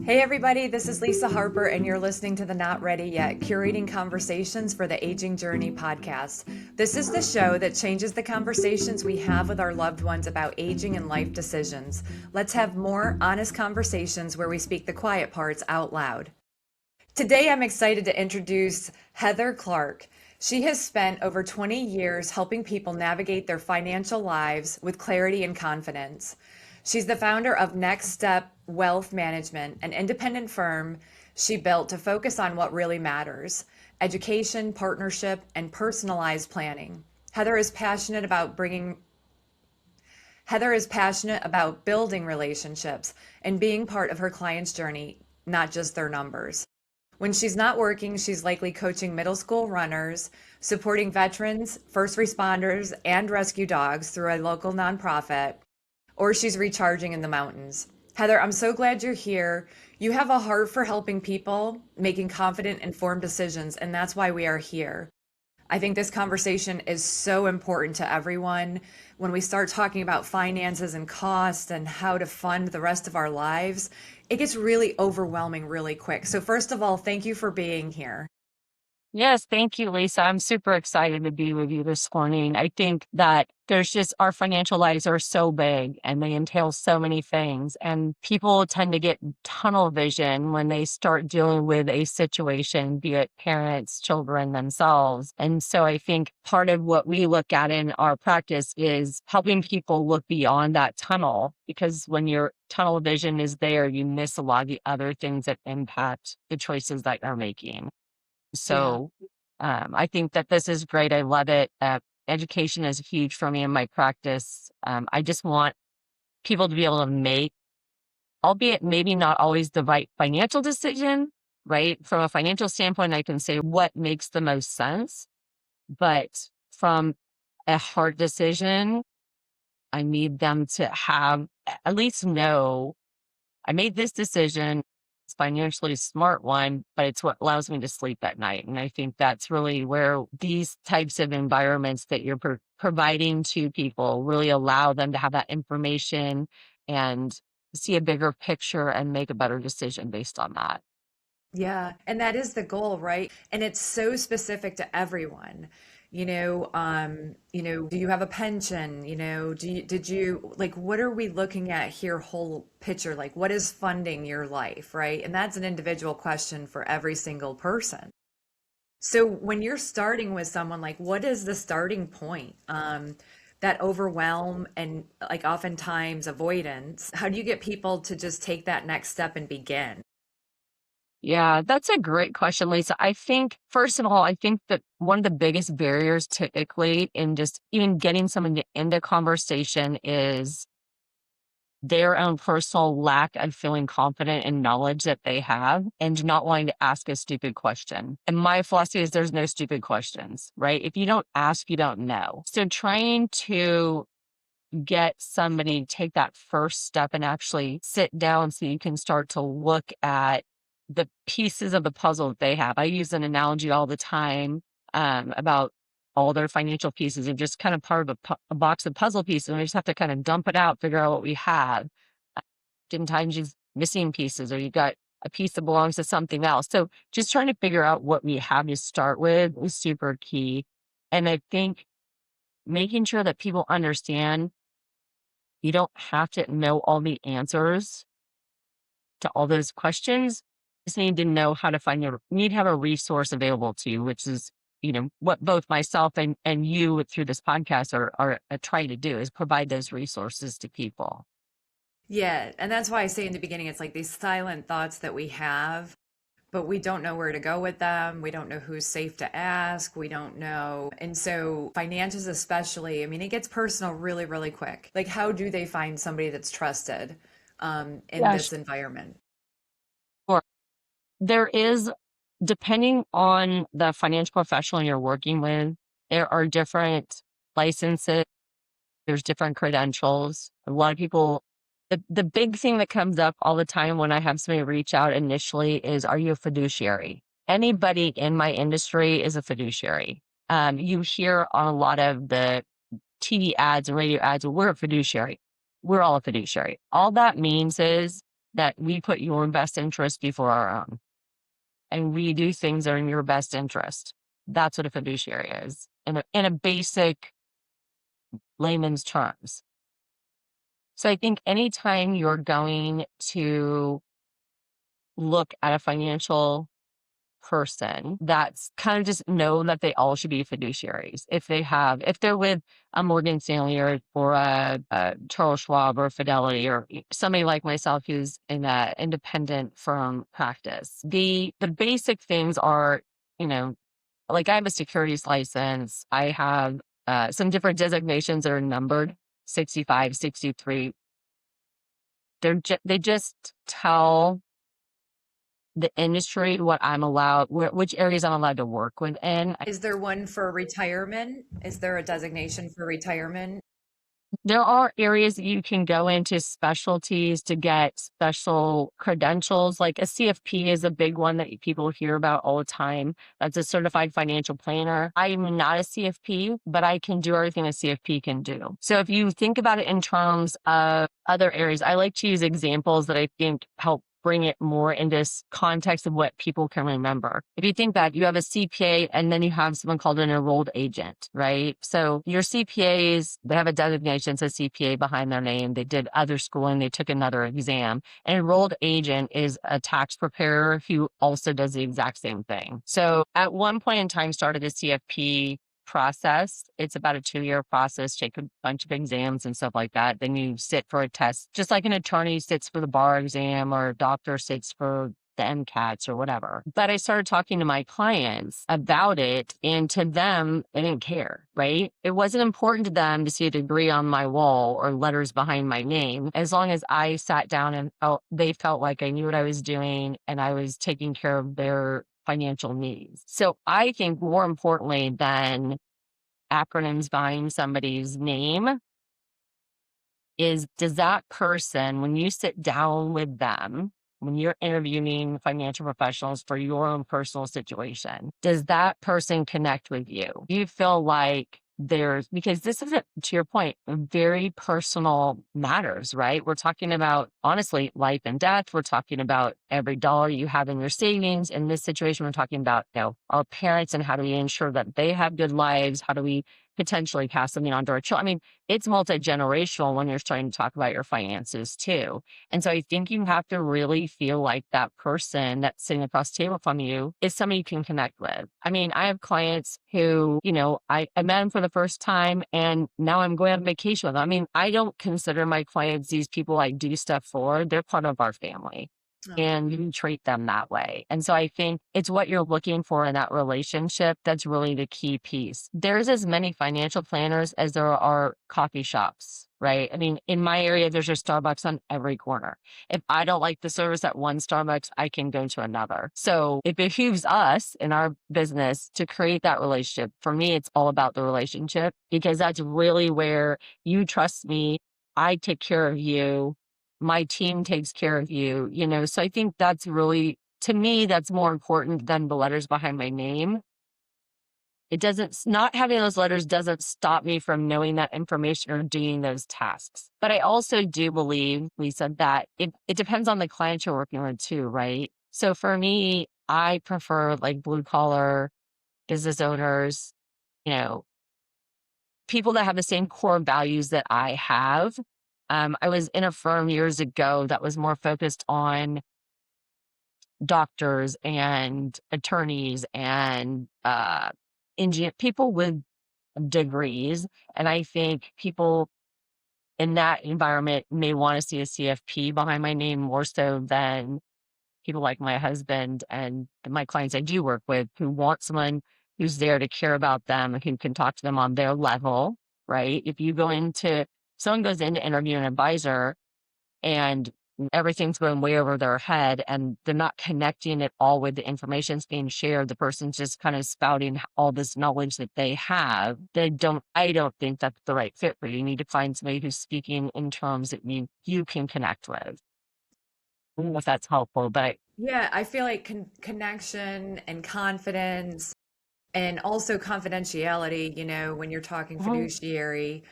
Hey everybody, this is Lisa Harper, and you're listening to the Not Ready Yet Curating Conversations for the Aging Journey podcast. This is the show that changes the conversations we have with our loved ones about aging and life decisions. Let's have more honest conversations where we speak the quiet parts out loud. Today, I'm excited to introduce Heather Clark. She has spent over 20 years helping people navigate their financial lives with clarity and confidence. She's the founder of Next Step Wealth Management, an independent firm she built to focus on what really matters: education, partnership, and personalized planning. Heather is passionate about building relationships and being part of her clients' journey, not just their numbers. When she's not working, she's likely coaching middle school runners, supporting veterans, first responders, and rescue dogs through a local nonprofit, or she's recharging in the mountains. Heather, I'm so glad you're here. You have a heart for helping people, making confident, informed decisions, and that's why we are here. I think this conversation is so important to everyone. When we start talking about finances and cost and how to fund the rest of our lives, it gets really overwhelming really quick. So, first of all, thank you for being here. Yes, thank you, Lisa. I'm super excited to be with you this morning. I think that there's just our financial lives are so big and they entail so many things. And people tend to get tunnel vision when they start dealing with a situation, be it parents, children, themselves. And so I think part of what we look at in our practice is helping people look beyond that tunnel, because when your tunnel vision is there, you miss a lot of the other things that impact the choices that you're making. Yeah. So I think that this is great. I love it. Education is huge for me in my practice. I just want people to be able to make, albeit maybe not always the right financial decision, right? From a financial standpoint, I can say what makes the most sense. But from a hard decision, I need them to have at least know I made this decision. It's financially a smart one, but it's what allows me to sleep at night. And I think that's really where these types of environments that you're providing to people really allow them to have that information and see a bigger picture and make a better decision based on that. Yeah, and that is the goal, right? And it's so specific to everyone. Do you have a pension? What are we looking at here, whole picture? Like, what is funding your life, right? And that's an individual question for every single person. So when you're starting with someone, like, what is the starting point? That overwhelm and like oftentimes avoidance, how do you get people to just take that next step and begin? Yeah, that's a great question, Lisa. I think, first of all, I think that one of the biggest barriers typically in just even getting someone to end a conversation is their own personal lack of feeling confident in knowledge that they have and not wanting to ask a stupid question. And my philosophy is there's no stupid questions, right? If you don't ask, you don't know. So trying to get somebody to take that first step and actually sit down so you can start to look at the pieces of the puzzle that they have. I use an analogy all the time about all their financial pieces and just kind of part of a box of puzzle pieces. And we just have to kind of dump it out, figure out what we have. Sometimes you're missing pieces or you got a piece that belongs to something else. So just trying to figure out what we have to start with is super key. And I think making sure that people understand you don't have to know all the answers to all those questions. You just need to know how to find your, need to have a resource available to you, which is, what both myself and you through this podcast are trying to do is provide those resources to people. Yeah, and that's why I say in the beginning, it's like these silent thoughts that we have, but we don't know where to go with them. We don't know who's safe to ask. We don't know. And so, financials, especially, I mean, it gets personal really, really quick. Like, how do they find somebody that's trusted in Yeah, this environment? sure. There is, depending on the financial professional you're working with, there are different licenses, there's different credentials. A lot of people, the big thing that comes up all the time when I have somebody reach out initially is, are you a fiduciary? Anybody in my industry is a fiduciary. You hear on a lot of the TV ads and radio ads, we're a fiduciary. We're all a fiduciary. All that means is that we put your best interest before our own, and we do things that are in your best interest. That's what a fiduciary is in a basic layman's terms. So I think anytime you're going to look at a financial person, that's kind of just know that they all should be fiduciaries. If they're with a Morgan Stanley or a Charles Schwab or Fidelity or somebody like myself who's in that independent firm practice, the basic things are, you know, like I have a securities license. I have some different designations that are numbered 65, 63. They just tell the industry what I'm allowed, which areas I'm allowed to work within. Is there one for retirement? Is there a designation for retirement? There are areas that you can go into specialties to get special credentials. Like a CFP is a big one that people hear about all the time. That's a certified financial planner. I'm not a CFP, but I can do everything a CFP can do. So if you think about it in terms of other areas, I like to use examples that I think help bring it more into context of what people can remember. If you think back, you have a CPA and then you have someone called an enrolled agent, right? So your CPAs, they have a designation, says CPA behind their name. They did other schooling, they took another exam. An enrolled agent is a tax preparer who also does the exact same thing. So at one point in time, started a CFP process. It's about a 2-year process, take a bunch of exams and stuff like that. Then you sit for a test, just like an attorney sits for the bar exam or a doctor sits for the MCATs or whatever. But I started talking to my clients about it, and to them, they didn't care, right? It wasn't important to them to see a degree on my wall or letters behind my name, as long as I sat down and they felt like I knew what I was doing and I was taking care of their financial needs. So I think more importantly than acronyms behind somebody's name is, does that person, when you sit down with them, when you're interviewing financial professionals for your own personal situation, does that person connect with you? Do you feel like because this is, to your point, very personal matters, right? We're talking about, honestly, life and death. We're talking about every dollar you have in your savings. In this situation, we're talking about, our parents and how do we ensure that they have good lives? How do we potentially pass something on to our children? I mean, it's multi-generational when you're starting to talk about your finances too. And so I think you have to really feel like that person that's sitting across the table from you is somebody you can connect with. I mean, I have clients who, I met them for the first time and now I'm going on vacation with them. I mean, I don't consider my clients these people I do stuff for. They're part of our family. Oh. And you treat them that way. And so I think it's what you're looking for in that relationship that's really the key piece. There's as many financial planners as there are coffee shops, right? I mean, in my area, there's a Starbucks on every corner. If I don't like the service at one Starbucks, I can go to another. So it behooves us in our business to create that relationship. For me, it's all about the relationship because that's really where you trust me. I take care of you, my team takes care of you, so I think that's really, to me, that's more important than the letters behind my name. Not having those letters doesn't stop me from knowing that information or doing those tasks. But I also do believe, Lisa, that it depends on the client you're working with too, right? So for me, I prefer like blue collar business owners, you know, people that have the same core values that I have. I was in a firm years ago that was more focused on doctors and attorneys and people with degrees. And I think people in that environment may want to see a CFP behind my name more so than people like my husband and my clients I do work with who want someone who's there to care about them, who can talk to them on their level, right? Someone goes in to interview an advisor and everything's going way over their head and they're not connecting at all with the information that's being shared. The person's just kind of spouting all this knowledge that they have. I don't think that's the right fit for you. You need to find somebody who's speaking in terms that you can connect with. I don't know if that's helpful, but Yeah, I feel like connection and confidence and also confidentiality, when you're talking well, fiduciary,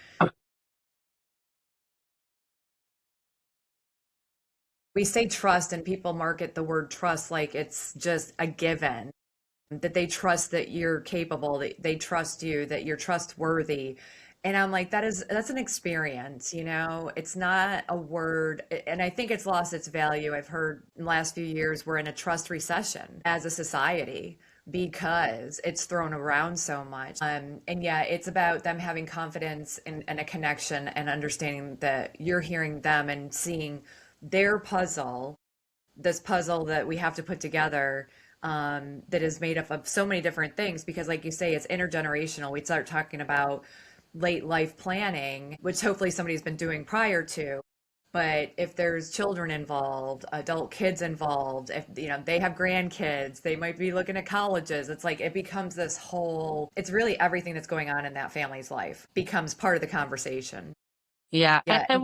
We say trust and people market the word trust like it's just a given, that they trust that you're capable, that they trust you, that you're trustworthy. And I'm like, that's an experience, you know? It's not a word. And I think it's lost its value. I've heard in the last few years we're in a trust recession as a society because it's thrown around so much. And yeah, it's about them having confidence and a connection and understanding that you're hearing them and seeing their puzzle, this puzzle that we have to put together, that is made up of so many different things. Because, like you say, it's intergenerational. We start talking about late life planning, which hopefully somebody's been doing prior to. But if there's children involved, adult kids involved, if you know they have grandkids, they might be looking at colleges. It's like it becomes this whole. It's really everything that's going on in that family's life becomes part of the conversation. Yeah. And, Yeah, and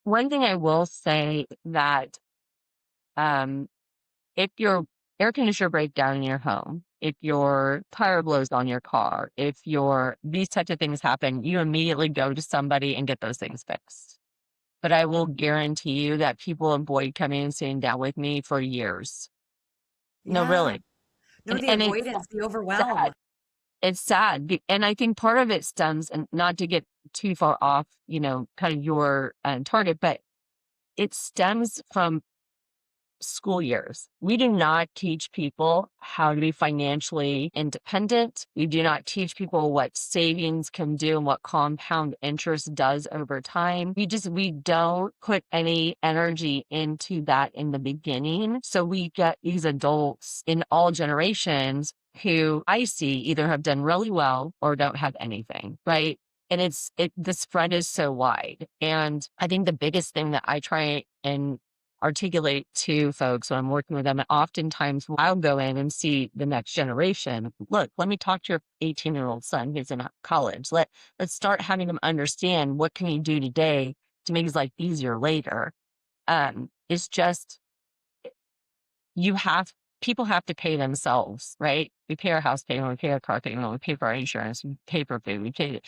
one thing I will say that um, if your air conditioner breaks down in your home, if your tire blows on your car, if your these types of things happen, you immediately go to somebody and get those things fixed. But I will guarantee you that people avoid coming and sitting down with me for years. No, yeah. really. No, the And it's avoidance, the sad. overwhelm. It's sad. And I think part of it stems, and not to get too far off, kind of your target, but it stems from school years. We do not teach people how to be financially independent. We do not teach people what savings can do and what compound interest does over time. We don't put any energy into that in the beginning. So we get these adults in all generations who I see either have done really well or don't have anything, right? And the spread is so wide. And I think the biggest thing that I try and articulate to folks when I'm working with them. And oftentimes I'll go in and see the next generation. Look, let me talk to your 18-year-old son who's in college. Let's start having them understand what can you do today to make his life easier later. It's just you have people have to pay themselves, right? We pay our house payment, we pay our car payment, we pay for our insurance, we pay for food, we put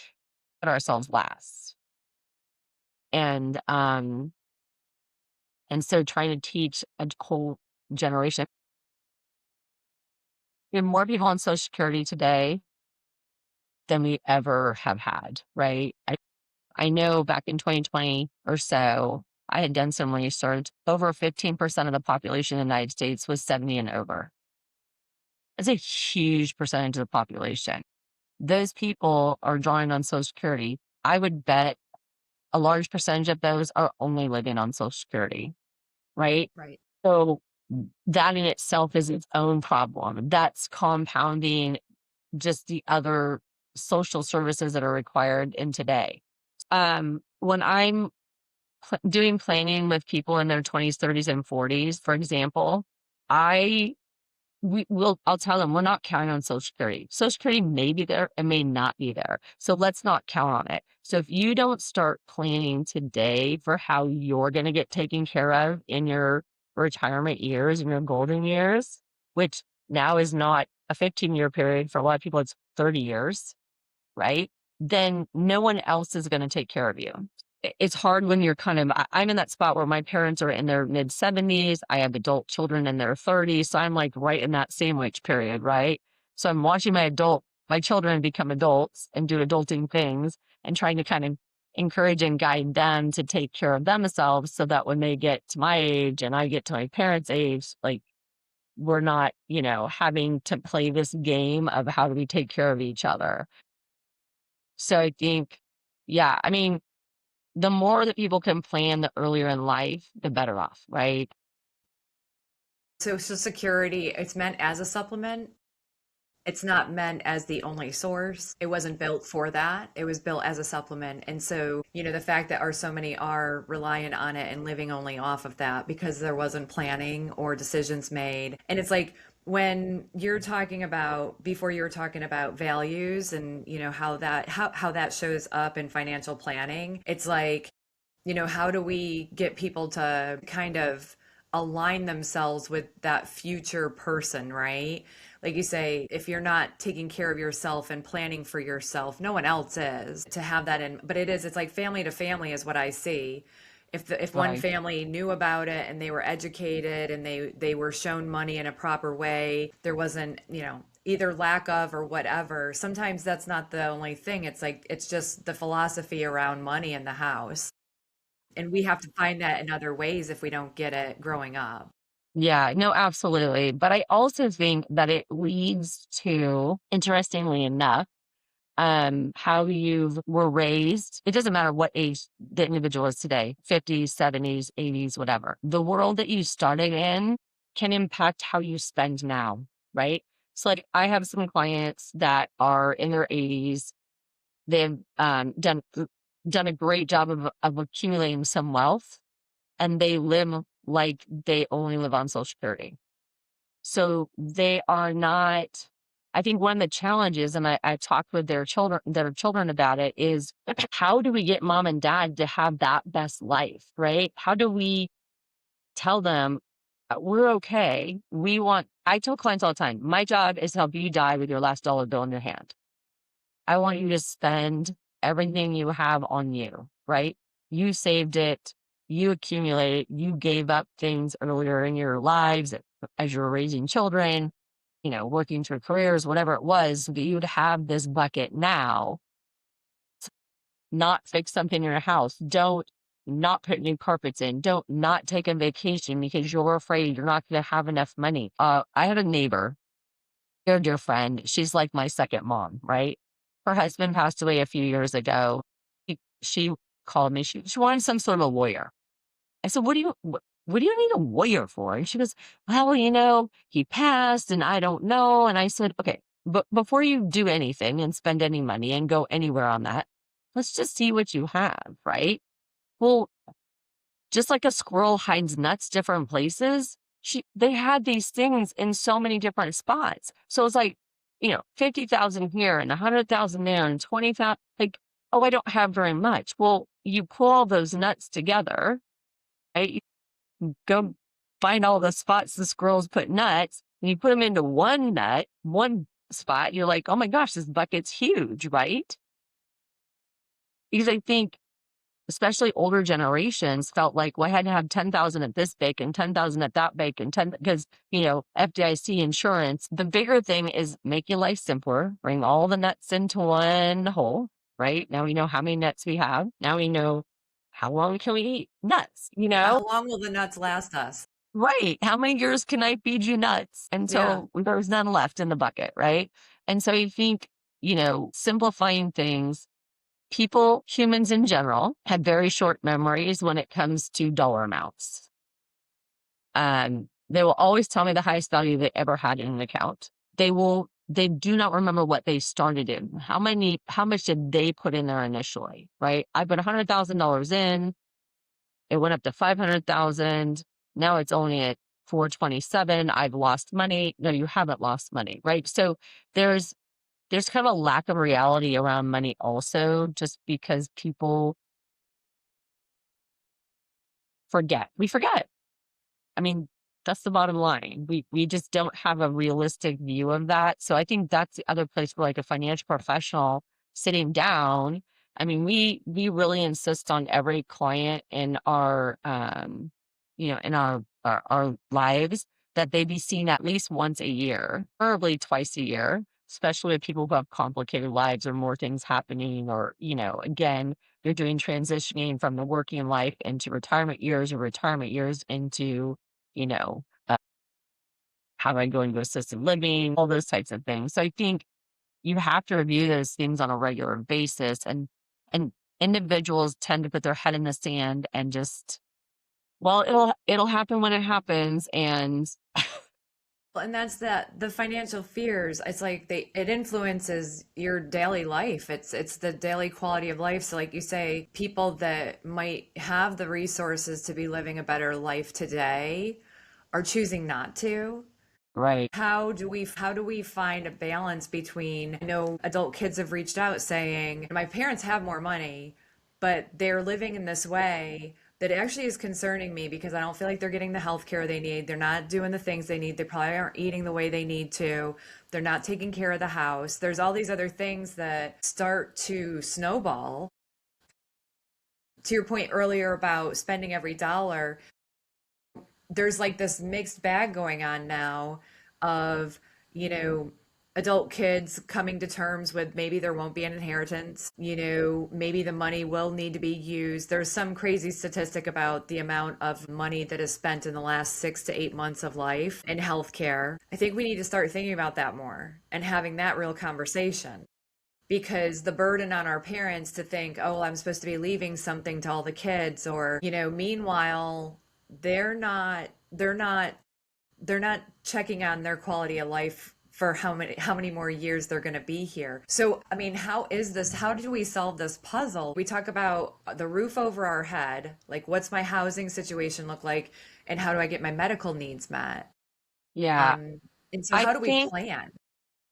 ourselves last. And so trying to teach a whole generation. We have more people on Social Security today than we ever have had, right? I know back in 2020 or so, I had done some research. Over 15% of the population in the United States was 70 and over. That's a huge percentage of the population. Those people are drawing on Social Security. I would bet a large percentage of those are only living on Social Security, right? Right. So that in itself is its own problem. That's compounding just the other social services that are required in today. When I'm doing planning with people in their 20s, 30s, and 40s, for example, I I'll tell them we're not counting on Social Security. Social Security may be there and may not be there. So let's not count on it. So if you don't start planning today for how you're going to get taken care of in your retirement years and your golden years, which now is not a 15-year period. For a lot of people, it's 30 years, right? Then no one else is going to take care of you. It's hard when you're I'm in that spot where my parents are in their mid 70s. I have adult children in their 30s. So I'm like right in that sandwich period, right? So I'm watching my children become adults and do adulting things and trying to kind of encourage and guide them to take care of themselves so that when they get to my age and I get to my parents' age, like we're not, having to play this game of how do we take care of each other. So I think, yeah, I mean, the more that people can plan the earlier in life, the better off, right? Social Security, it's meant as a supplement. It's not meant as the only source. It wasn't built for that. It was built as a supplement. And so, the fact that so many are reliant on it and living only off of that because there wasn't planning or decisions made. And it's like when you're talking about before you were talking about values and how that shows up in financial planning, it's like how do we get people to kind of align themselves with that future person, right? Like you say, if you're not taking care of yourself and planning for yourself, no one else is to have that in. But it's like family to family is what I see. If one Right. family knew about it and they were educated and they were shown money in a proper way, there wasn't, either lack of or whatever. Sometimes that's not the only thing. It's like it's just the philosophy around money in the house. And we have to find that in other ways if we don't get it growing up. Yeah, no, absolutely. But I also think that it leads to, interestingly enough, how you were raised. It doesn't matter what age the individual is today, 50s, 70s, 80s, whatever. The world that you started in can impact how you spend now, right? So, like, I have some clients that are in their 80s. They've done a great job of accumulating some wealth, and they live like they only live on Social Security. So they are not, I think one of the challenges, and I've talked with their children about it, is how do we get mom and dad to have that best life, right? How do we tell them we're okay? I tell clients all the time, my job is to help you die with your last dollar bill in your hand. I want you to spend everything you have on you, right? You saved it, you accumulated, you gave up things earlier in your lives as you were raising children, working through careers, whatever it was, so that you'd have this bucket now. Not fix something in your house. Don't not put new carpets in. Don't not take a vacation because you're afraid you're not going to have enough money. I had a neighbor, dear friend. She's like my second mom, right? Her husband passed away a few years ago. She called me. She wanted some sort of a lawyer. I said, what do you need a lawyer for? And she goes, well, he passed and I don't know. And I said, okay, but before you do anything and spend any money and go anywhere on that, let's just see what you have, right? Well, just like a squirrel hides nuts different places, they had these things in so many different spots. So it's like, 50,000 here and 100,000 there and 20,000, like, oh, I don't have very much. Well, you pull all those nuts together, right? Go find all the spots the squirrels put nuts, and you put them into one spot. You're like, oh my gosh, this bucket's huge, right? Because I think, especially older generations, felt like, well, I had to have 10,000 at this bank and 10,000 at that bank and 10, because, FDIC insurance. The bigger thing is make your life simpler, bring all the nuts into one hole, right? Now we know how many nuts we have. Now we know how long can we eat nuts, How long will the nuts last us? Right. How many years can I feed you nuts Yeah. until there's none left in the bucket, right? And so I think, simplifying things, humans in general, have very short memories when it comes to dollar amounts. They will always tell me the highest value they ever had in an account. They do not remember what they started in. How much did they put in there initially, right? I put $100,000 in. It went up to 500,000. Now it's only at 427. I've lost money. No, you haven't lost money, right? So there's kind of a lack of reality around money also, just because people forget. We forget. I mean, that's the bottom line. We just don't have a realistic view of that. So I think that's the other place where, like, a financial professional sitting down. I mean, we really insist on every client in our in our lives, that they be seen at least once a year, preferably twice a year, especially with people who have complicated lives or more things happening, or, again, you're doing transitioning from the working life into retirement years, or retirement years into, you know, uh, how do I go into assisted living, all those types of things. So I think you have to review those things on a regular basis, and individuals tend to put their head in the sand and just, well, it'll happen when it happens. And Well, and that's the financial fears. It's like it influences your daily life. It's the daily quality of life. So like you say, people that might have the resources to be living a better life today are choosing not to. right, How do we find a balance between, I know adult kids have reached out saying, my parents have more money, but they're living in this way that actually is concerning me because I don't feel like they're getting the health care they need. They're not doing the things they need. They probably aren't eating the way they need to. They're not taking care of the house. There's all these other things that start to snowball to your point earlier about spending every dollar, there's like this mixed bag going on now of, you know, adult kids coming to terms with maybe there won't be an inheritance, maybe the money will need to be used. There's some crazy statistic about the amount of money that is spent in the last 6 to 8 months of life in healthcare. I think we need to start thinking about that more and having that real conversation, because the burden on our parents to think, oh, I'm supposed to be leaving something to all the kids, or, meanwhile, they're not, they're not, they're not checking on their quality of life for how many more years they're going to be here. So, I mean, how do we solve this puzzle? We talk about the roof over our head, like what's my housing situation look like, and how do I get my medical needs met? Yeah. Um, and so I how do we think plan?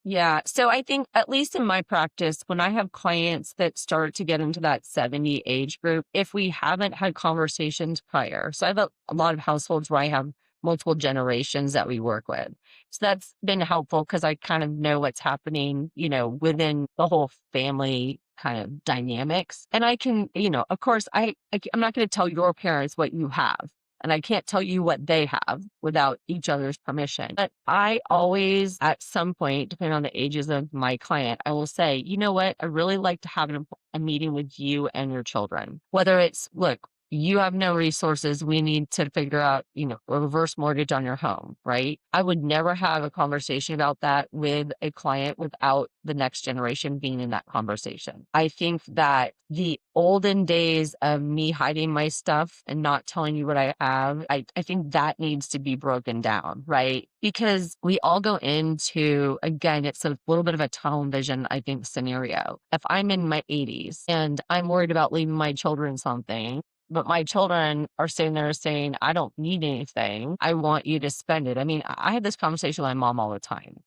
Yeah. So I think, at least in my practice, when I have clients that start to get into that 70 age group, if we haven't had conversations prior, so I have a lot of households where I have multiple generations that we work with. So that's been helpful because I kind of know what's happening, within the whole family kind of dynamics. And I can, of course, I'm not going to tell your parents what you have. And I can't tell you what they have without each other's permission. But I always, at some point, depending on the ages of my client, I will say, you know what? I really like to have a meeting with you and your children. Whether it's, look, you have no resources. We need to figure out, a reverse mortgage on your home, right? I would never have a conversation about that with a client without the next generation being in that conversation. I think that the olden days of me hiding my stuff and not telling you what I have, I think that needs to be broken down, right? Because we all go into, again, it's a little bit of a tunnel vision, I think, scenario. If I'm in my 80s and I'm worried about leaving my children something, but my children are sitting there saying, I don't need anything. I want you to spend it. I mean, I have this conversation with my mom all the time.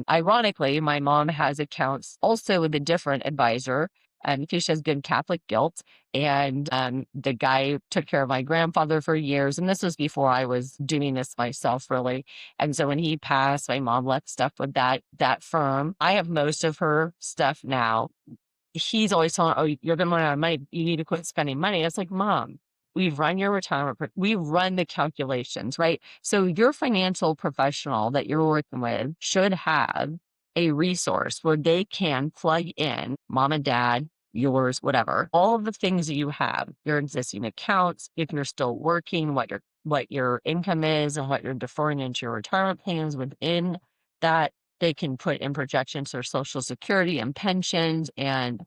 Ironically, my mom has accounts also with a different advisor, because she has good Catholic guilt. And the guy took care of my grandfather for years. And this was before I was doing this myself, really. And so when he passed, my mom left stuff with that firm. I have most of her stuff now. He's always telling, oh, you're going to run out of money. You need to quit spending money. It's like, Mom, we've run your retirement, we run the calculations, right? So your financial professional that you're working with should have a resource where they can plug in mom and dad, yours, whatever, all of the things that you have, your existing accounts, if you're still working, what your income is and what you're deferring into your retirement plans within that. They can put in projections for social security and pensions and,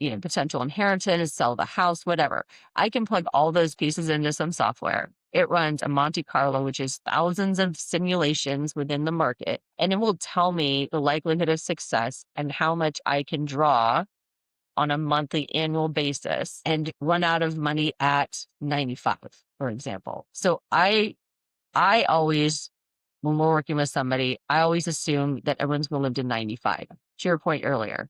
potential inheritance, sell the house, whatever. I can plug all those pieces into some software. It runs a Monte Carlo, which is thousands of simulations within the market, and it will tell me the likelihood of success and how much I can draw on a monthly annual basis and run out of money at 95, for example. So I always, when we're working with somebody, I always assume that everyone's going to live to 95. To your point earlier,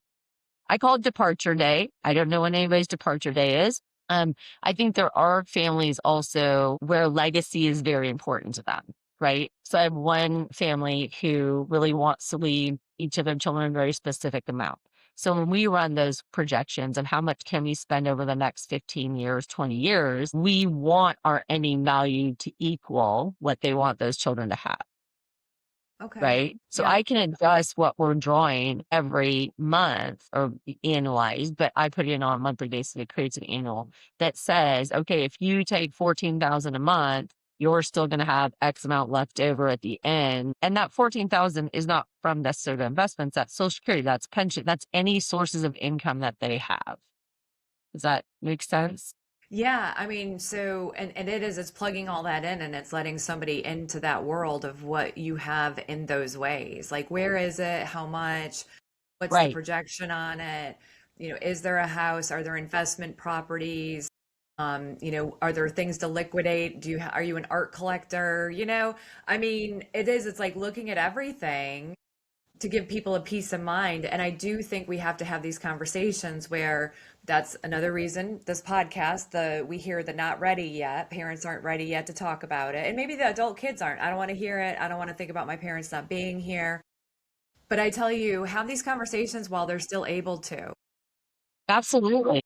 I call it departure day. I don't know when anybody's departure day is. I think there are families also where legacy is very important to them, right? So I have one family who really wants to leave each of their children a very specific amount. So when we run those projections of how much can we spend over the next 15 years, 20 years, we want our ending value to equal what they want those children to have. Okay. Right. So Yeah. I can adjust what we're drawing every month or annualized, but I put it in on a monthly basis. It creates an annual that says, okay, if you take 14,000 a month, you're still going to have X amount left over at the end. And that 14,000 is not from necessarily investments. That's Social Security, that's pension, that's any sources of income that they have. Does that make sense? Yeah, I mean, so and it's plugging all that in and it's letting somebody into that world of what you have in those ways. Like where is it? How much? What's the Right. projection on it? Is there a house? Are there investment properties? Are there things to liquidate? Are you an art collector? I mean, it's like looking at everything to give people a peace of mind. And I do think we have to have these conversations where that's another reason this podcast, we hear the not ready yet. Parents aren't ready yet to talk about it. And maybe the adult kids aren't. I don't want to hear it. I don't want to think about my parents not being here. But I tell you, have these conversations while they're still able to. Absolutely.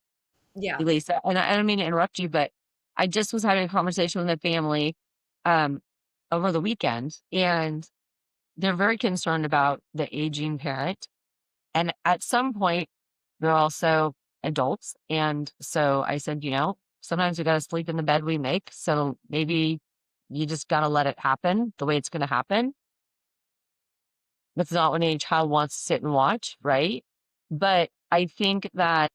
Yeah. Lisa, and I don't mean to interrupt you, but I just was having a conversation with a family um, over the weekend, and they're very concerned about the aging parent. And at some point, they're also adults. And so I said, sometimes we got to sleep in the bed we make. So maybe you just got to let it happen the way it's going to happen. That's not when any child wants to sit and watch, right? But I think that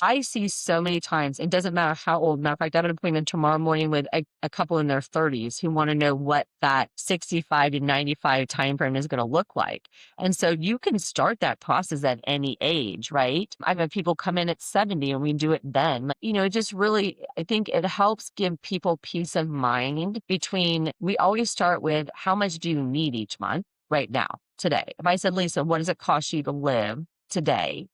I see so many times, it doesn't matter how old. Matter of fact, I have an appointment tomorrow morning with a couple in their 30s who want to know what that 65 to 95 timeframe is going to look like. And so you can start that process at any age, right? I've had people come in at 70 and we do it then. It just really, I think it helps give people peace of mind between, we always start with how much do you need each month right now, today? If I said, Lisa, what does it cost you to live today?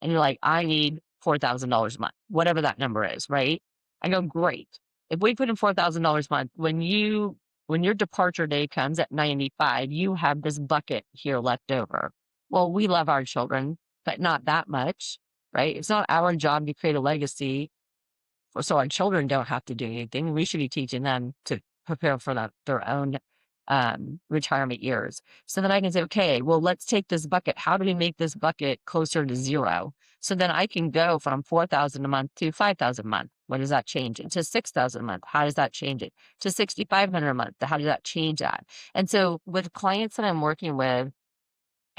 And you're like, I need $4,000 a month, whatever that number is, right? I go, great. If we put in $4,000 a month, when your departure day comes at 95, you have this bucket here left over. Well, we love our children, but not that much, right? It's not our job to create a legacy so our children don't have to do anything. We should be teaching them to prepare for their own retirement years. So then I can say, okay, well, let's take this bucket. How do we make this bucket closer to zero? So then I can go from 4,000 a month to 5,000 a month. What does that change it? To 6,000 a month. How does that change it? To 6,500 a month. How does that change that? And so with clients that I'm working with,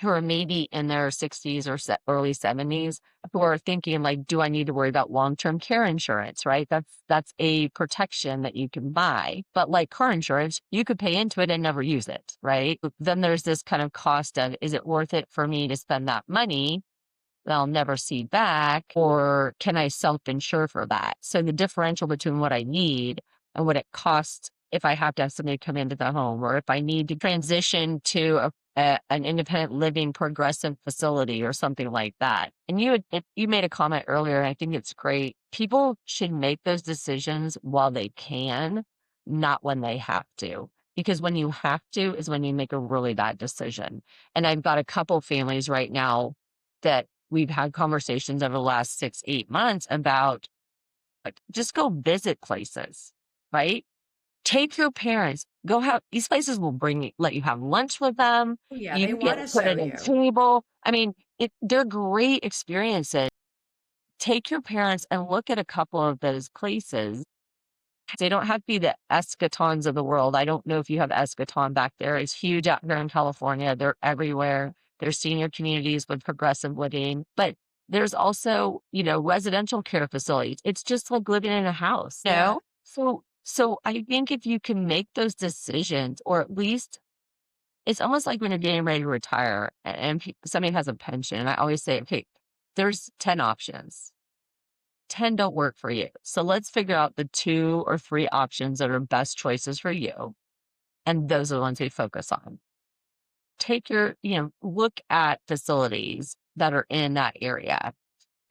who are maybe in their 60s or early 70s, who are thinking like, do I need to worry about long-term care insurance, right? That's a protection that you can buy. But like car insurance, you could pay into it and never use it, right? Then there's this kind of cost of, is it worth it for me to spend that money that I'll never see back, or can I self-insure for that? So the differential between what I need and what it costs if I have to have somebody come into the home, or if I need to transition to an independent living progressive facility or something like that. And you made a comment earlier, and I think it's great. People should make those decisions while they can, not when they have to. Because when you have to is when you make a really bad decision. And I've got a couple families right now that we've had conversations over the last 6, 8 months about like, just go visit places, right? Take your parents, go have these places will let you have lunch with them. Oh, yeah, You they can want get to put show at a you. table. I mean, they're great experiences. Take your parents and look at a couple of those places. They don't have to be the Escatons of the world. I don't know if you have Escaton back there. It's huge out here in California. They're everywhere. There's senior communities with progressive living, but there's also, residential care facilities. It's just like living in a house, Yeah. So I think if you can make those decisions, or at least it's almost like when you're getting ready to retire and somebody has a pension, and I always say, okay, there's 10 options. 10 don't work for you. So let's figure out the 2 or 3 options that are best choices for you. And those are the ones we focus on. Look at facilities that are in that area.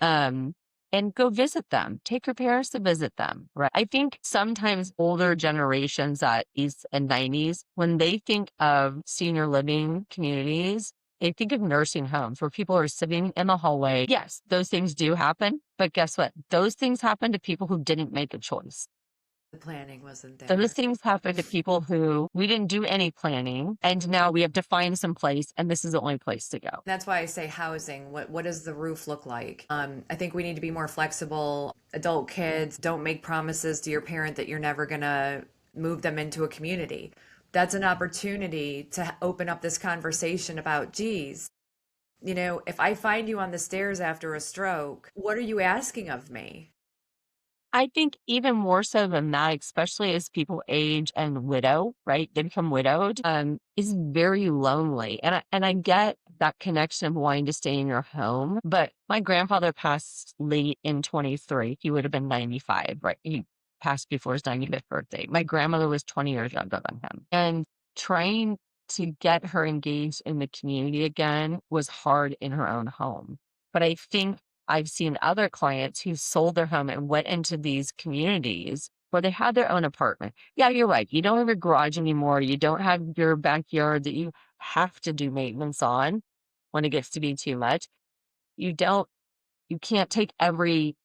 Um, and go visit them. Take your parents to visit them, right? I think sometimes older generations at 80s and 90s, when they think of senior living communities, they think of nursing homes where people are sitting in the hallway. Yes, those things do happen, but guess what? Those things happen to people who didn't make a choice. The planning wasn't Those there. things happen to people who we didn't do any planning, and now we have to find some place, and this is the only place to go. That's why I say housing. What does the roof look like? I think we need to be more flexible. Adult kids, don't make promises to your parent that you're never gonna move them into a community. That's an opportunity to open up this conversation about, geez, if I find you on the stairs after a stroke, what are you asking of me? I think even more so than that, especially as people age and widow, right? They become widowed, is very lonely. And I get that connection of wanting to stay in your home. But my grandfather passed late in 23. He would have been 95, right? He passed before his 95th birthday. My grandmother was 20 years younger than him. And trying to get her engaged in the community again was hard in her own home. But I think I've seen other clients who sold their home and went into these communities where they had their own apartment. Yeah, you're right. You don't have a garage anymore. You don't have your backyard that you have to do maintenance on when it gets to be too much. You can't take every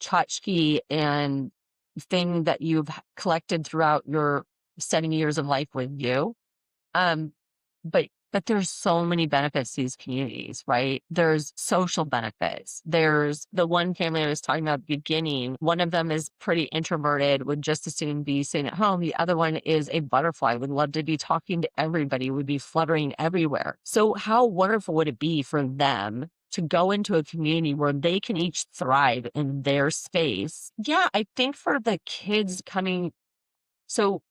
tchotchke and thing that you've collected throughout your 70 years of life with you. Um, but there's so many benefits to these communities, right? There's social benefits. There's the one family I was talking about at the beginning. One of them is pretty introverted, would just as soon be sitting at home. The other one is a butterfly, would love to be talking to everybody, would be fluttering everywhere. So how wonderful would it be for them to go into a community where they can each thrive in their space? Yeah, I think for the kids coming, so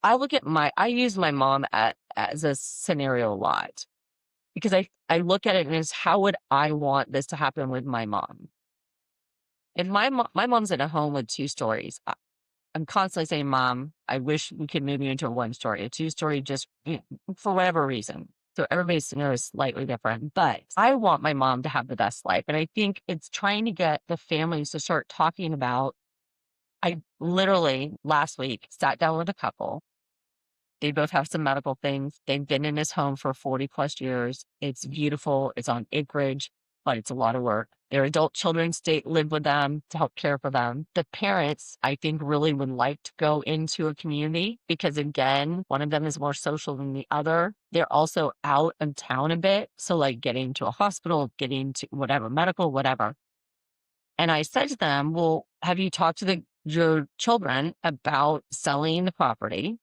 I use my mom as a scenario a lot because I look at it as how would I want this to happen with my mom? If my mom's in a home with two stories, I'm constantly saying, Mom, I wish we could move you into a one story. A two-story just for whatever reason. So everybody's scenario is slightly different, but I want my mom to have the best life. And I think it's trying to get the families to start talking about. I literally last week sat down with a couple. They both have some medical things. They've been in this home for 40 plus years. It's beautiful. It's on acreage, but it's a lot of work. Their adult children live with them to help care for them. The parents, I think, really would like to go into a community because, again, one of them is more social than the other. They're also out of town a bit. So, like getting to a hospital, getting to whatever, medical, whatever. And I said to them, well, have you talked to your children about selling the property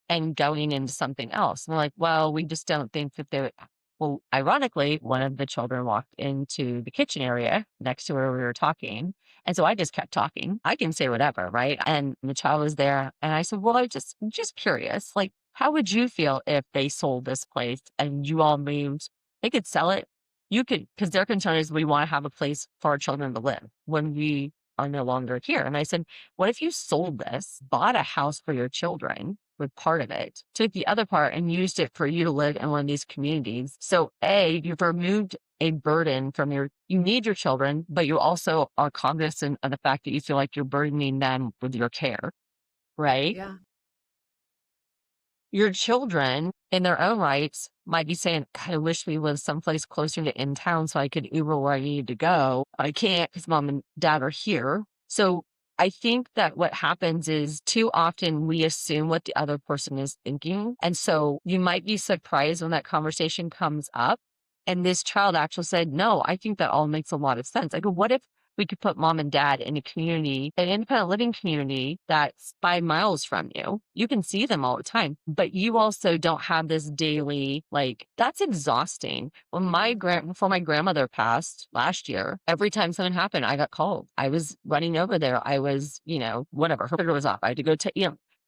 and going into something else? And they're like, well, we just don't think that they're, well, ironically, one of the children walked into the kitchen area next to where we were talking. And so I just kept talking. I can say whatever, right? And the child was there. And I said, well, I'm just curious, like, how would you feel if they sold this place and you all moved? They could sell it. You could, because their concern is we want to have a place for our children to live when we are no longer here. And I said, what if you sold this, bought a house for your children with part of it, took the other part and used it for you to live in one of these communities? So A, you've removed a burden from you need your children, but you also are cognizant of the fact that you feel like you're burdening them with your care, right? Yeah. Your children in their own rights might be saying, God, I wish we lived someplace closer to in town so I could Uber where I needed to go. I can't because mom and dad are here. So I think that what happens is too often we assume what the other person is thinking. And so you might be surprised when that conversation comes up. And this child actually said, no, I think that all makes a lot of sense. I go, what if we could put mom and dad in a community, an independent living community that's 5 miles from you? You can see them all the time, but you also don't have this daily, like, that's exhausting. When before my grandmother passed last year, every time something happened, I got called. I was running over there. I was, whatever, her finger was off. I had to go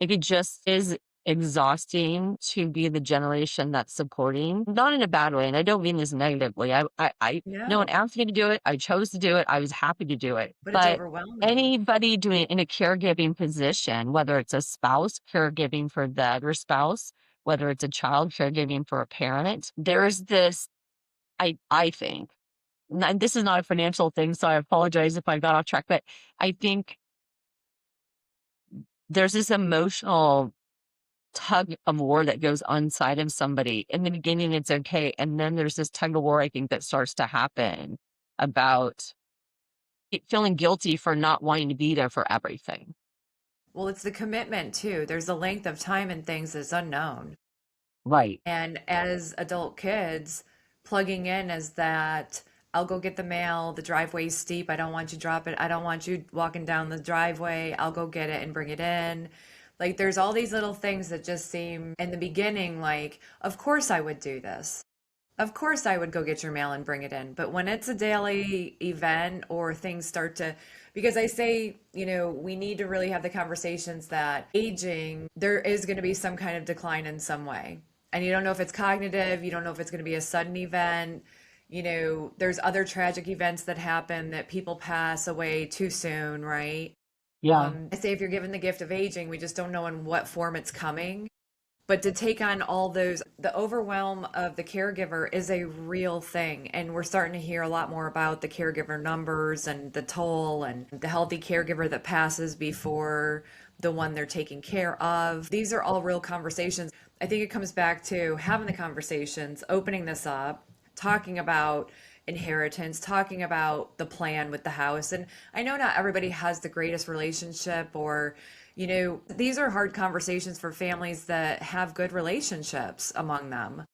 it just is exhausting to be the generation that's supporting, not in a bad way. And I don't mean this negatively. No one No, asked me to do it. I chose to do it. I was happy to do it. but it's But overwhelming. anybody doing it in a caregiving position, whether it's a spouse caregiving for the other spouse, whether it's a child caregiving for a parent, there's this, I think, and this is not a financial thing, so I apologize if I got off track, but I think there's this emotional tug of war that goes inside of somebody. In the beginning, it's okay. And then there's this tug of war, I think, that starts to happen about feeling guilty for not wanting to be there for everything. Well, it's the commitment too. There's a length of time and things that's unknown. Right. And as adult kids, plugging in as that, I'll go get the mail, the driveway's steep, I don't want you drop it, I don't want you walking down the driveway, I'll go get it and bring it in. Like there's all these little things that just seem in the beginning like, of course I would do this. Of course, I would go get your mail and bring it in. But when it's a daily event or things start to, because I say, we need to really have the conversations that aging, there is going to be some kind of decline in some way. And you don't know if it's cognitive, you don't know if it's going to be a sudden event. There's other tragic events that happen that people pass away too soon, right? Yeah. I say if you're given the gift of aging, we just don't know in what form it's coming. But to take on all those, the overwhelm of the caregiver is a real thing. And we're starting to hear a lot more about the caregiver numbers and the toll and the healthy caregiver that passes before the one they're taking care of. These are all real conversations. I think it comes back to having the conversations, opening this up, talking about inheritance, talking about the plan with the house. And I know not everybody has the greatest relationship, or, these are hard conversations for families that have good relationships among them.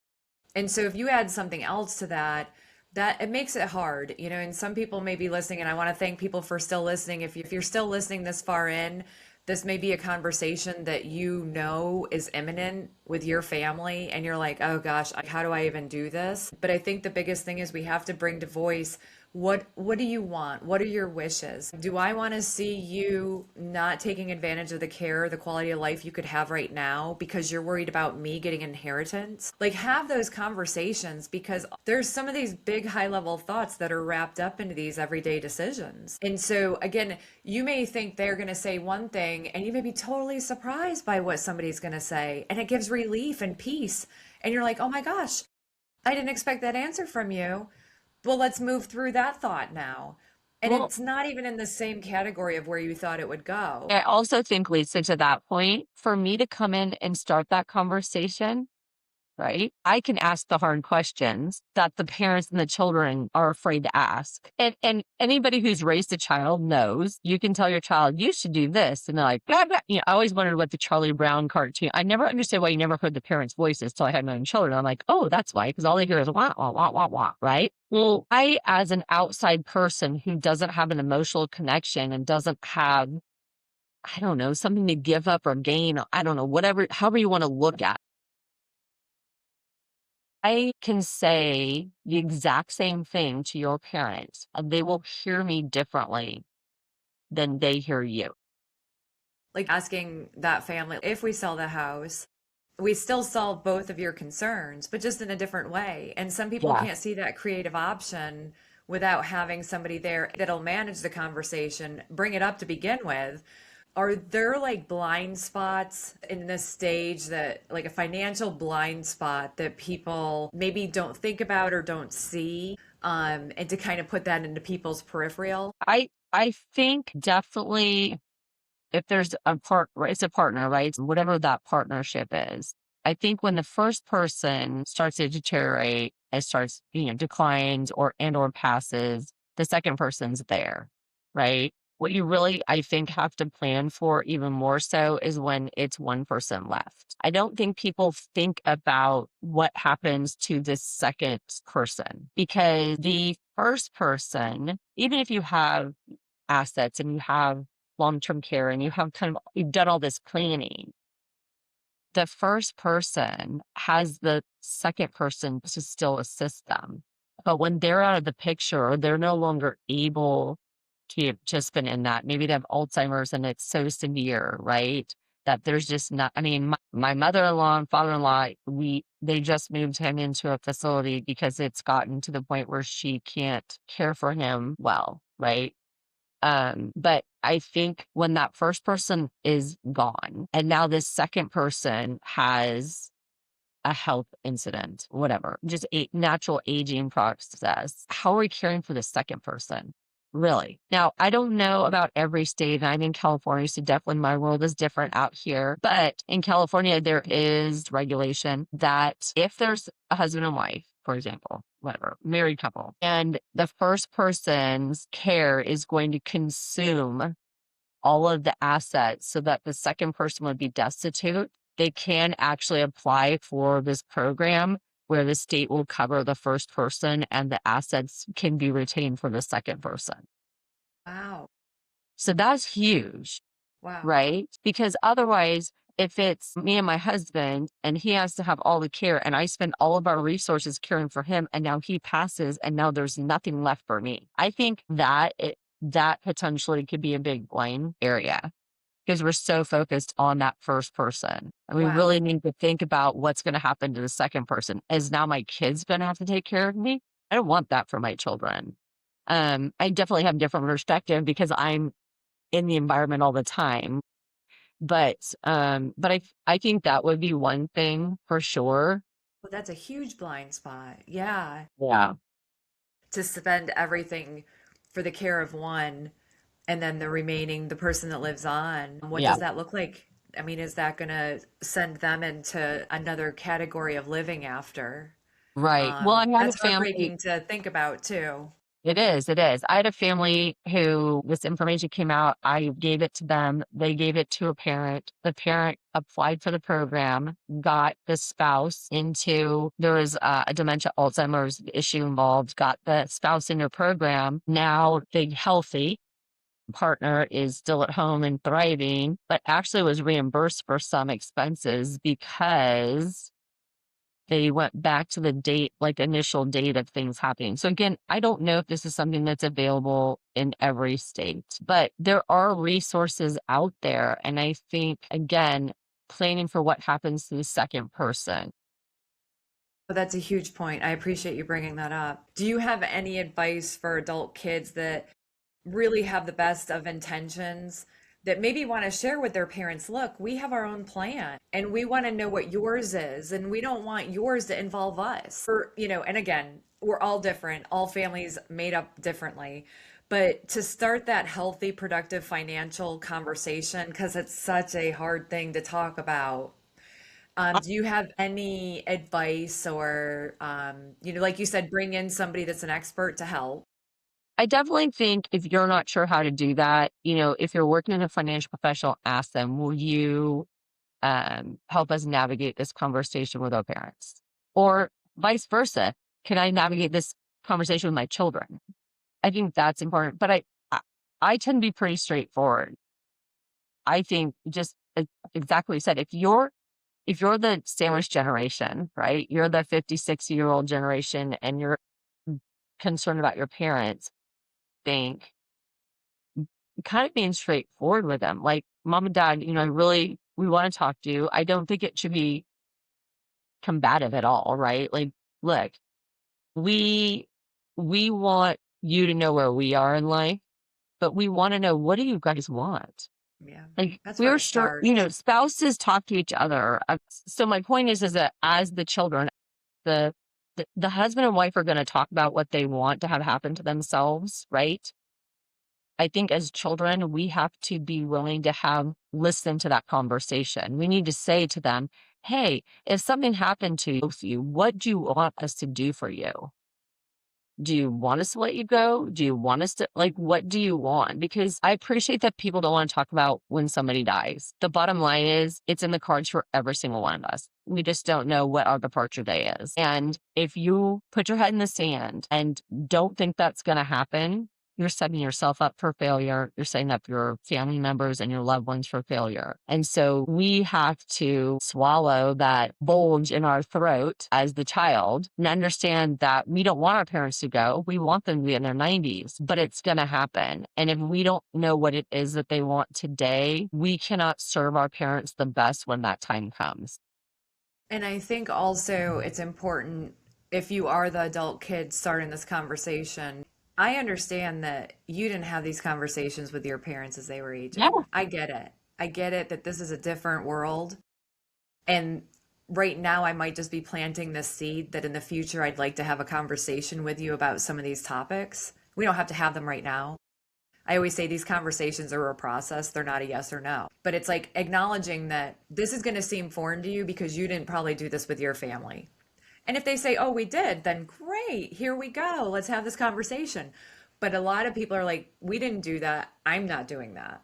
And so if you add something else to that, that it makes it hard, and some people may be listening, and I want to thank people for still listening. If you're still listening this far in, this may be a conversation that is imminent with your family, and you're like, oh gosh, how do I even do this? But I think the biggest thing is we have to bring to voice, what do you want? What are your wishes? Do I want to see you not taking advantage of the care, the quality of life you could have right now because you're worried about me getting inheritance? Like, have those conversations, because there's some of these big high level thoughts that are wrapped up into these everyday decisions. And so again, you may think they're going to say one thing and you may be totally surprised by what somebody's going to say, and it gives relief and peace. And you're like, "Oh my gosh, I didn't expect that answer from you. Well, let's move through that thought now." And Well, it's not even in the same category of where you thought it would go. I also think, Lisa, to that point, for me to come in and start that conversation, right? I can ask the hard questions that the parents and the children are afraid to ask. And anybody who's raised a child knows you can tell your child, you should do this. And they're like, blah, blah. I always wondered what the Charlie Brown cartoon, I never understood why you never heard the parents' voices till I had my own children. I'm like, oh, that's why, because all they hear is wah, wah, wah, wah, wah, right? Well, I, as an outside person who doesn't have an emotional connection and doesn't have, I don't know, something to give up or gain, I don't know, whatever, however you want to look at, I can say the exact same thing to your parents, and they will hear me differently than they hear you. Like asking that family, if we sell the house, we still solve both of your concerns, but just in a different way. And some people Yeah. can't see that creative option without having somebody there that'll manage the conversation, bring it up to begin with. Are there like blind spots in this stage, that like a financial blind spot that people maybe don't think about or don't see? And to kind of put that into people's peripheral. I think definitely if there's a it's a partner, right? Whatever that partnership is. I think when the first person starts to deteriorate, it starts, declines or passes, the second person's there, right? What you really, I think, have to plan for even more so is when it's one person left. I don't think people think about what happens to the second person, because the first person, even if you have assets and you have long-term care and you've done all this planning, the first person has the second person to still assist them. But when they're out of the picture or they're no longer able to just been in that, maybe they have Alzheimer's and it's so severe, right? That there's just not, I mean, my mother-in-law and father-in-law, they just moved him into a facility because it's gotten to the point where she can't care for him well, right? But I think when that first person is gone and now this second person has a health incident, whatever, just a natural aging process, how are we caring for the second person? Really? Now, I don't know about every state. I'm in California, so definitely my world is different out here. But in California, there is regulation that if there's a husband and wife, for example, whatever, married couple, and the first person's care is going to consume all of the assets so that the second person would be destitute, they can actually apply for this program where the state will cover the first person and the assets can be retained for the second person. Wow. So that's huge, Wow. right? Because otherwise, if it's me and my husband and he has to have all the care and I spend all of our resources caring for him and now he passes and now there's nothing left for me. I think that potentially could be a big blame area because we're so focused on that first person. And we Wow. really need to think about what's going to happen to the second person. Is now my kids going to have to take care of me? I don't want that for my children. I definitely have different perspective because I'm in the environment all the time. But I think that would be one thing for sure. Well, that's a huge blind spot. Yeah. Yeah. To spend everything for the care of one, and then the remaining, the person that lives on. What Yeah. does that look like? I mean, is that going to send them into another category of living after? Right. Well, I had a That's family. heartbreaking to think about too. It is, it is. I had a family who this information came out. I gave it to them. They gave it to a parent. The parent applied for the program, got the spouse into, there was a dementia Alzheimer's issue involved, got the spouse in their program. Now big healthy partner is still at home and thriving, but actually was reimbursed for some expenses because they went back to the date, like initial date of things happening. So again, I don't know if this is something that's available in every state, but there are resources out there. And I think, again, planning for what happens to the second person. But that's a huge point. I appreciate you bringing that up. Do you have any advice for adult kids that really have the best of intentions that maybe want to share with their parents, look, we have our own plan and we want to know what yours is and we don't want yours to involve us. And again, we're all different, all families made up differently. But to start that healthy, productive financial conversation, because it's such a hard thing to talk about, do you have any advice or, like you said, bring in somebody that's an expert to help? I definitely think if you're not sure how to do that, if you're working in a financial professional, ask them, will you help us navigate this conversation with our parents? Or vice versa. Can I navigate this conversation with my children? I think that's important. But I I tend to be pretty straightforward. I think just exactly what you said. If you're the sandwich generation, right? You're the 50, 60-year-old generation and you're concerned about your parents, think kind of being straightforward with them. Like, mom and dad, we want to talk to you. I don't think it should be combative at all, right? Like, look, we we want you to know where we are in life, but we want to know, what do you guys want? Yeah, Like, that's where we're it sure, starts. spouses talk to each other. So my point is that as the children, the the husband and wife are going to talk about what they want to have happen to themselves, right? I think as children, we have to be willing to listen to that conversation. We need to say to them, hey, if something happened to both of you, what do you want us to do for you? Do you want us to let you go? Do you want us to, like, what do you want? Because I appreciate that people don't want to talk about when somebody dies. The bottom line is it's in the cards for every single one of us. We just don't know what our departure day is. And if you put your head in the sand and don't think that's going to happen, you're setting yourself up for failure. You're setting up your family members and your loved ones for failure. And so we have to swallow that bulge in our throat as the child and understand that we don't want our parents to go. We want them to be in their 90s, but it's going to happen. And if we don't know what it is that they want today, we cannot serve our parents the best when that time comes. And I think also it's important if you are the adult kid starting this conversation. I understand that you didn't have these conversations with your parents as they were Yeah. aging. I get it. I get it that this is a different world. And right now, I might just be planting this seed that in the future, I'd like to have a conversation with you about some of these topics. We don't have to have them right now. I always say these conversations are a process, they're not a yes or no. But it's like acknowledging that this is going to seem foreign to you because you didn't probably do this with your family. And if they say, oh, we did, then great, here we go, let's have this conversation. But a lot of people are like, we didn't do that, I'm not doing that.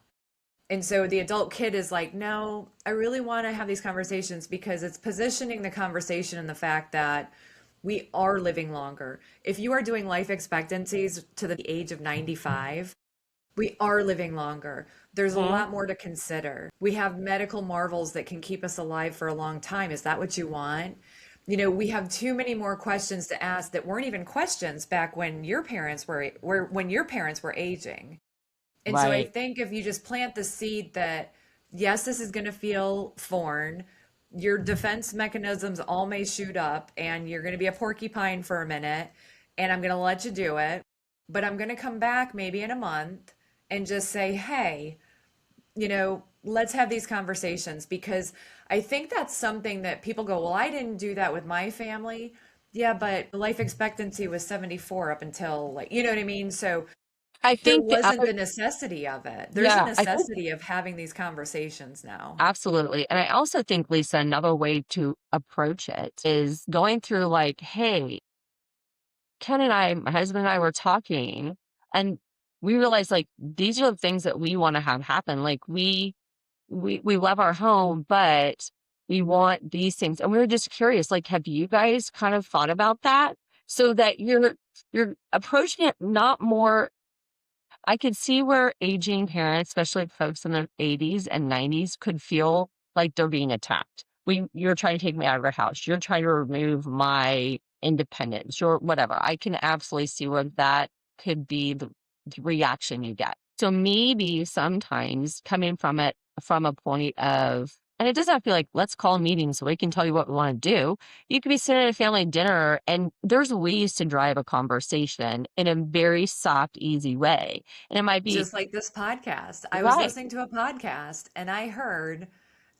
And so the adult kid is like, no, I really want to have these conversations because it's positioning the conversation in the fact that we are living longer. If you are doing life expectancies to the age of 95, we are living longer. There's a Mhm. lot more to consider. We have medical marvels that can keep us alive for a long time. Is that what you want? We have too many more questions to ask that weren't even questions back when your parents were aging. And so I Right. think if you just plant the seed that, yes, this is going to feel foreign, your defense mechanisms all may shoot up, and you're going to be a porcupine for a minute, and I'm going to let you do it. But I'm going to come back maybe in a month and just say, hey, let's have these conversations because I think that's something that people go, well, I didn't do that with my family. Yeah, but life expectancy was 74 up until, like, you know what I mean? So I There think the wasn't other, the necessity of it. There's a yeah, I think necessity of having these conversations now. absolutely. And I also think, Lisa, another way to approach it is going through like, hey, Ken and I, my husband and I were talking, and we realized like these are the things that we want to have happen. Like we love our home, but we want these things. And we were just curious, like, have you guys kind of thought about that? So that you're approaching it not more. I could see where aging parents, especially folks in their 80s and 90s, could feel like they're being attacked. You're trying to take me out of our house. You're trying to remove my independence or whatever. I can absolutely see where that could be the reaction you get. So maybe sometimes coming from it from a point of, and it doesn't have to be like, let's call a meeting so we can tell you what we want to do. You could be sitting at a family dinner and there's ways to drive a conversation in a very soft, easy way. And it might be Just like this podcast. I was right. listening to a podcast and I heard,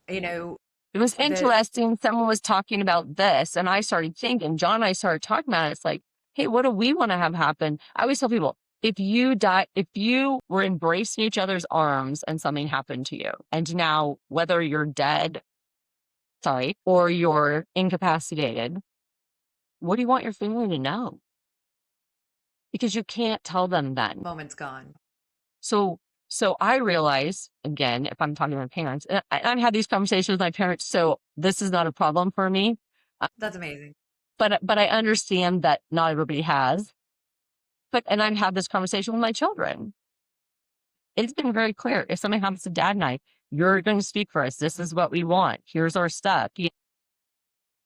you know, It was that interesting. Someone was talking about this, and I started thinking, John and I started talking about it. It's like, hey, what do we want to have happen? I always tell people, if you die, if you were embracing each other's arms and something happened to you, and now whether you're dead, sorry, or you're incapacitated, what do you want your family to know? Because you can't tell them then. moment's gone. So, so I realize again, if I'm talking to my parents, and I've had these conversations with my parents, so this is not a problem for me. That's amazing. But I understand that not everybody has. But and I've had this conversation with my children. It's been very clear. If something happens to dad and I, you're going to speak for us. This is what we want. Here's our stuff.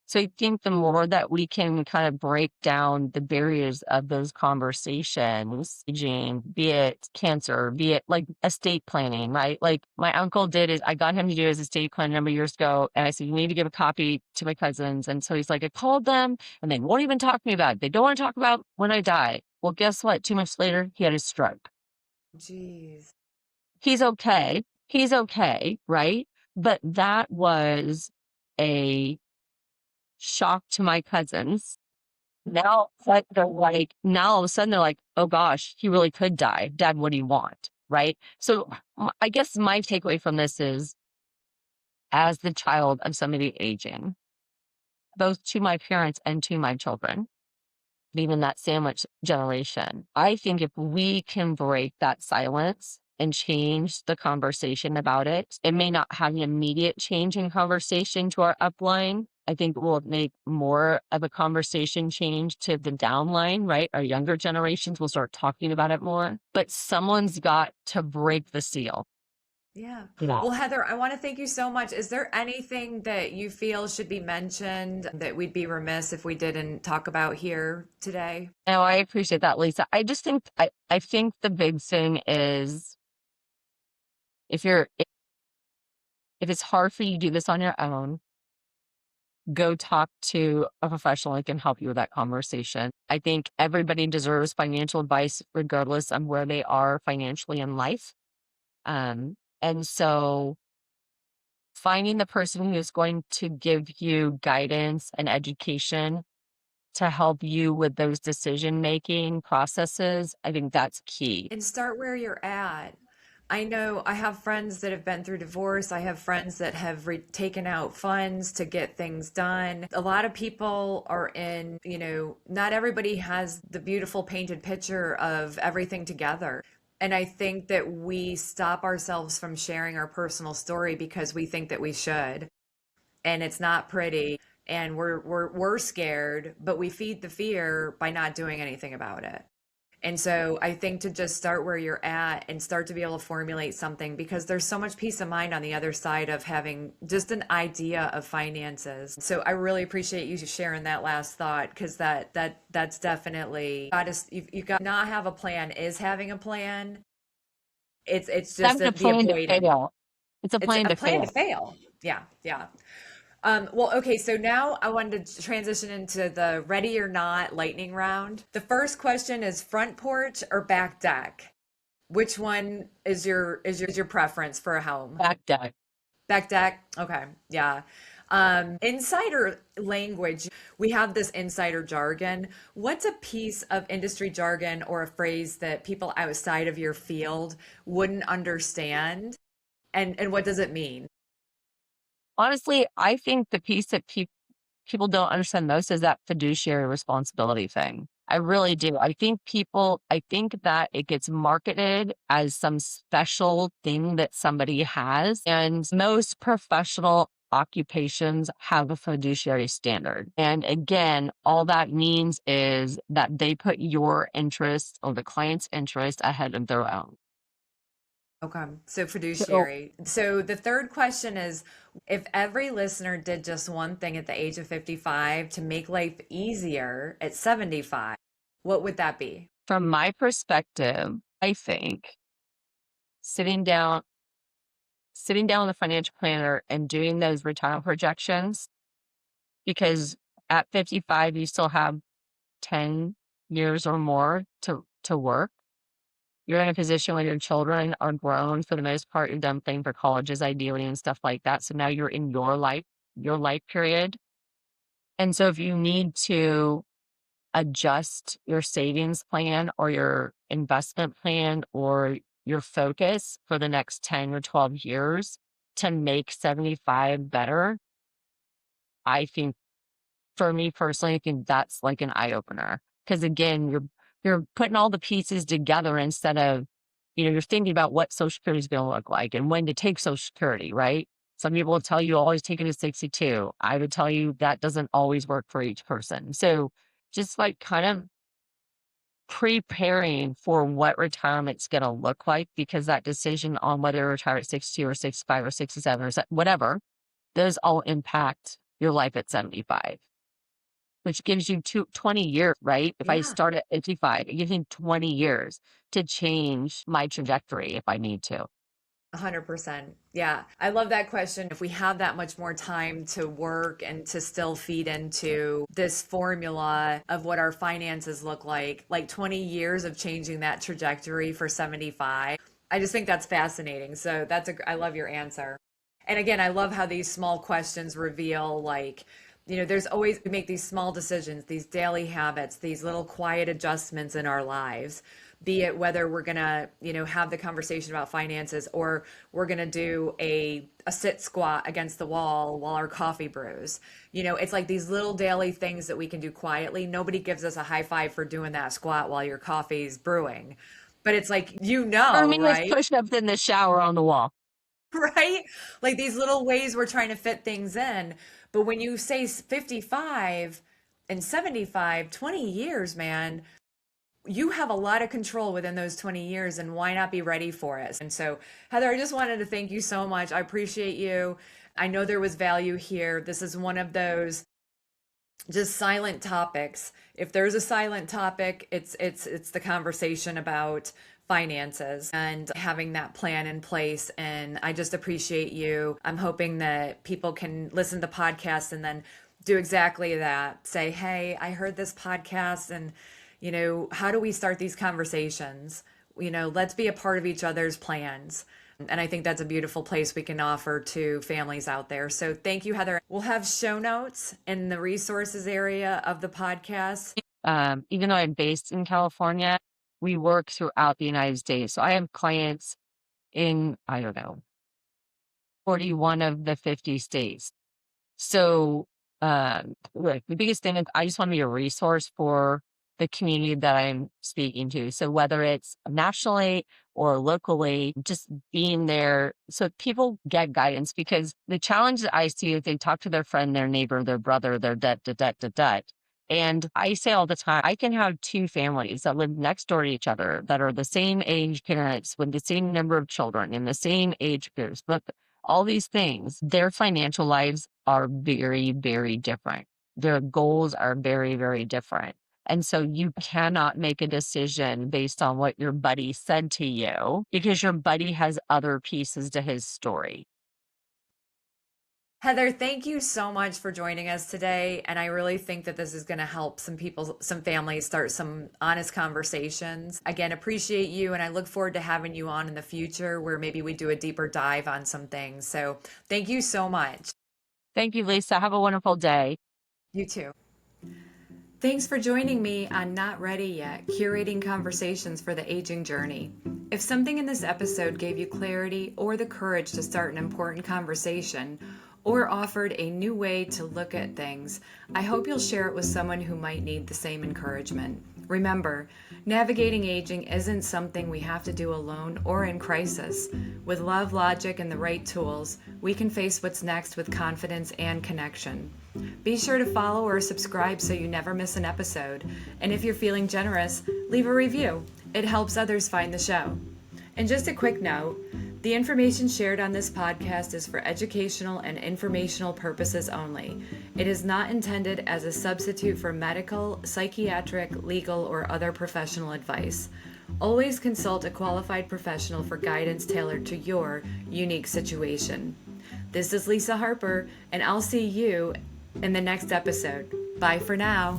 So I think the more that we can kind of break down the barriers of those conversations, aging, be it cancer, be it like estate planning, right? Like my uncle did is I got him to do his estate plan a number of years ago. And I said, you need to give a copy to my cousins. And so he's like, I called them and they won't even talk to me about it. They don't want to talk about when I die. Well, guess what? 2 months later, he had a stroke. Jeez. He's okay. He's okay, right? But that was a shock to my cousins. Now, but they're like, now all of a sudden they're like, oh gosh, he really could die. Dad, what do you want? Right. So I guess my takeaway from this is as the child of somebody aging, both to my parents and to my children, even that sandwich generation, I think if we can break that silence and change the conversation about it, it may not have an immediate change in conversation to our upline. I think it will make more of a conversation change to the downline, right? Our younger generations will start talking about it more, but someone's got to break the seal. Yeah. Yeah. Well, Heather, I want to thank you so much. Is there anything that you feel should be mentioned that we'd be remiss if we didn't talk about here today? Oh, I appreciate that, Lisa. I just think I think the big thing is if you're if it's hard for you to do this on your own, go talk to a professional that can help you with that conversation. I think everybody deserves financial advice regardless of where they are financially in life. And so finding the person who is going to give you guidance and education to help you with those decision making processes, I think that's key. And start where you're at. I know I have friends that have been through divorce. I have friends that have taken out funds to get things done. A lot of people are in, not everybody has the beautiful painted picture of everything together. And I think that we stop ourselves from sharing our personal story because we think that we should. And it's not pretty. And we're scared, but we feed the fear by not doing anything about it. And so I think to just start where you're at and start to be able to formulate something because there's so much peace of mind on the other side of having just an idea of finances. So I really appreciate you sharing that last thought because that's definitely you've got to not have a plan is having a plan. It's just Having a the plan to avoidance. fail. It's a It's plan a to plan to fail. fail. Yeah, yeah. Well, okay, so now I wanted to transition into the ready or not lightning round. The first question is front porch or back deck? Which one is your preference for a home? Back deck. Back deck? Okay, yeah. Insider language, we have this insider jargon. What's a piece of industry jargon or a phrase that people outside of your field wouldn't understand? And what does it mean? Honestly, I think the piece that people don't understand most is that fiduciary responsibility thing. I really do. I think that it gets marketed as some special thing that somebody has. And most professional occupations have a fiduciary standard. And again, all that means is that they put your interest or the client's interest ahead of their own. Okay, so So fiduciary. So the third question is, if every listener did just one thing at the age of 55 to make life easier at 75, what would that be? from my perspective, I think sitting down sitting down with a financial planner and doing those retirement projections because at 55 you still have 10 years or more to work. You're in a position where your children are grown for the most part. You're done paying for colleges ideally and stuff like that. So now you're in your life period. And so if you need to adjust your savings plan or your investment plan or your focus for the next 10 or 12 years to make 75 better, I think for me personally, I think that's like an eye opener. Because again, you're putting all the pieces together instead of, you're thinking about what Social Security is going to look like and when to take Social Security, right? Some people will tell you always take it at 62. I would tell you that doesn't always work for each person. So just like kind of preparing for what retirement's going to look like, because that decision on whether to retire at 62 or 65 or 67 or whatever, those all impact your life at 75, which gives you 20 years, right? If I Yeah. start at 55, it gives me 20 years to change my trajectory if I need to. 100%. Yeah. I love that question. If we have that much more time to work and to still feed into this formula of what our finances look like 20 years of changing that trajectory for 75, I just think that's fascinating. So I love your answer. And again, I love how these small questions reveal there's always, we make these small decisions, these daily habits, these little quiet adjustments in our lives, be it whether we're gonna, have the conversation about finances or we're gonna do a sit squat against the wall while our coffee brews. It's like these little daily things that we can do quietly. Nobody gives us a high five for doing that squat while your coffee's brewing. But it's like, For me, it's right? push ups in the shower on the wall. Right? Like these little ways we're trying to fit things in. But when you say 55 and 75, 20 years, man, you have a lot of control within those 20 years, and why not be ready for it? And so, Heather, I just wanted to thank you so much. I appreciate you. I know there was value here. This is one of those just silent topics. If there's a silent topic, it's the conversation about finances and having that plan in place. And I just appreciate you. I'm hoping that people can listen to podcasts and then do exactly that. Say, hey, I heard this podcast, and how do we start these conversations? Let's be a part of each other's plans. And I think that's a beautiful place we can offer to families out there. So thank you, Heather. We'll have show notes in the resources area of the podcast. Even though I'm based in California, we work throughout the United States. So I have clients in, I don't know, 41 of the 50 states. So, look, the biggest thing is I just want to be a resource for the community that I'm speaking to. So whether it's nationally or locally, just being there so people get guidance, because the challenge that I see is they talk to their friend, their neighbor, their brother, their debt. And I say all the time, I can have two families that live next door to each other that are the same age parents with the same number of children in the same age groups, but all these things, their financial lives are very, very different. Their goals are very, very different. And so you cannot make a decision based on what your buddy said to you because your buddy has other pieces to his story. Heather, thank you so much for joining us today. And I really think that this is going to help some people, some families start some honest conversations. Again, appreciate you. And I look forward to having you on in the future where maybe we do a deeper dive on some things. So thank you so much. Thank you, Lisa. Have a wonderful day. You too. Thanks for joining me on Not Ready Yet, curating conversations for the aging journey. If something in this episode gave you clarity or the courage to start an important conversation, or offered a new way to look at things, I hope you'll share it with someone who might need the same encouragement. Remember, navigating aging isn't something we have to do alone or in crisis. With love, logic, and the right tools, we can face what's next with confidence and connection. Be sure to follow or subscribe so you never miss an episode. And if you're feeling generous, leave a review. It helps others find the show. And just a quick note, the information shared on this podcast is for educational and informational purposes only. It is not intended as a substitute for medical, psychiatric, legal, or other professional advice. Always consult a qualified professional for guidance tailored to your unique situation. This is Lisa Harper, and I'll see you in the next episode. Bye for now.